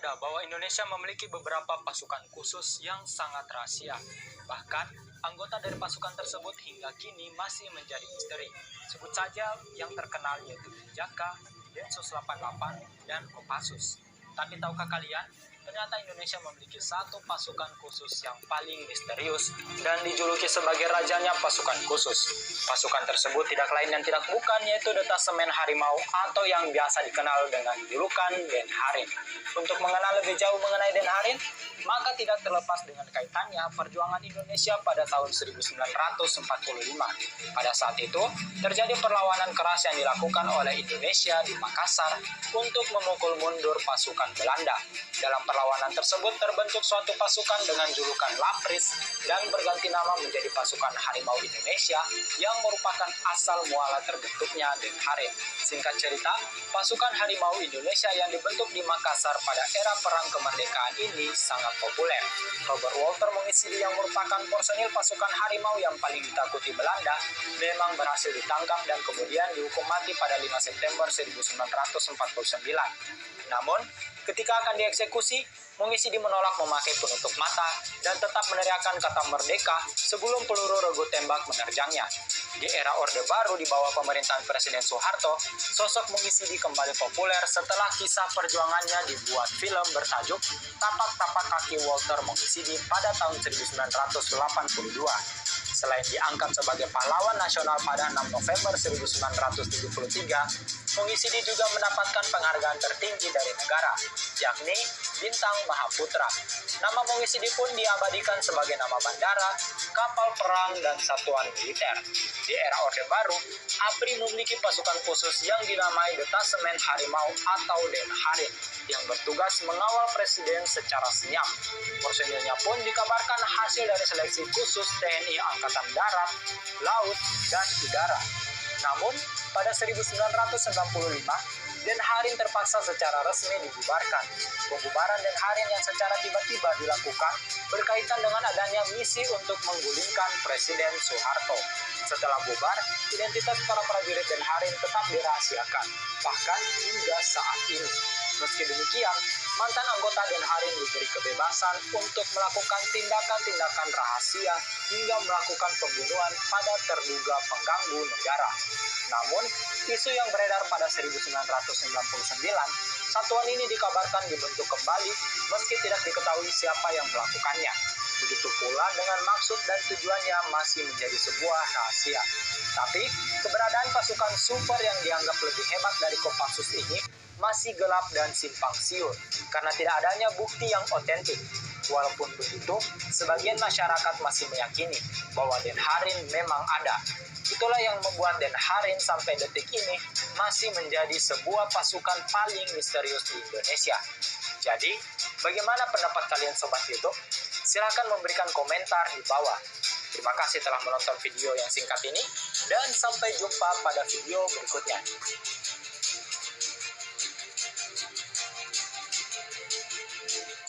Tahukah bahwa Indonesia memiliki beberapa pasukan khusus yang sangat rahasia? Bahkan, anggota dari pasukan tersebut hingga kini masih menjadi misteri. Sebut saja yang terkenal yaitu Denjaka, Densus 88, dan Kopassus. Tapi tahukah kalian, ternyata Indonesia memiliki satu pasukan khusus yang paling misterius dan dijuluki sebagai rajanya pasukan khusus. Pasukan tersebut tidak lain dan tidak bukan yaitu Detasemen Harimau atau yang biasa dikenal dengan julukan Denharin. Untuk mengenal lebih jauh mengenai Denharin, maka tidak terlepas dengan kaitannya perjuangan Indonesia pada tahun 1945. Pada saat itu, terjadi perlawanan keras yang dilakukan oleh Indonesia di Makassar untuk memukul mundur pasukan Belanda. Dalam perlawanan tersebut terbentuk suatu pasukan dengan julukan Lapris dan berganti nama menjadi pasukan Harimau Indonesia yang merupakan asal muala terbentuknya Denharin. Singkat cerita, pasukan Harimau Indonesia yang dibentuk di Makassar pada era Perang Kemerdekaan ini sangat populer. Robert Walter Mongisidi yang merupakan personil pasukan Harimau yang paling ditakuti Belanda memang berhasil ditangkap dan kemudian dihukum mati pada 5 September 1949. Namun, ketika akan dieksekusi, Mongisidi menolak memakai penutup mata dan tetap meneriakkan kata merdeka sebelum peluru regu tembak menerjangnya. Di era Orde Baru di bawah pemerintahan Presiden Soeharto, sosok Mongisidi kembali populer setelah kisah perjuangannya dibuat film bertajuk Tapak-Tapak Kaki Walter Mongisidi pada tahun 1982. Selain diangkat sebagai pahlawan nasional pada 6 November 1973, Mongisidi juga mendapatkan penghargaan tertinggi dari negara, yakni Bintang Mahaputra. Nama Mongisidi pun diabadikan sebagai nama bandara, kapal perang, dan satuan militer. Di era Orde Baru, ABRI memiliki pasukan khusus yang dinamai Detasemen Harimau atau Denharin, yang bertugas mengawal presiden secara senyap. Personilnya pun dikabarkan hasil dari seleksi khusus TNI Angkatan Darat, Laut, dan Udara. Namun, pada 1995, Denharin terpaksa secara resmi dibubarkan. Pembubaran Denharin yang secara tiba-tiba dilakukan berkaitan dengan adanya misi untuk menggulingkan Presiden Soeharto. Setelah bubar, identitas para prajurit Denharin tetap dirahasiakan, bahkan hingga saat ini. Meski demikian, mantan anggota Denharin diberi kebebasan untuk melakukan tindakan-tindakan rahasia hingga melakukan pembunuhan pada terduga pengganggu negara. Namun, isu yang beredar pada 1999, satuan ini dikabarkan dibentuk kembali meski tidak diketahui siapa yang melakukannya. Begitu pula dengan maksud dan tujuannya masih menjadi sebuah rahasia. Tapi, keberadaan pasukan super yang dianggap lebih hebat dari Kopassus ini masih gelap dan simpang siur karena tidak adanya bukti yang otentik. Walaupun begitu, sebagian masyarakat masih meyakini bahwa Denharin memang ada. Itulah yang membuat Denharin sampai detik ini masih menjadi sebuah pasukan paling misterius di Indonesia. Jadi, bagaimana pendapat kalian Sobat YouTube? Silahkan memberikan komentar di bawah. Terima kasih telah menonton video yang singkat ini, dan sampai jumpa pada video berikutnya.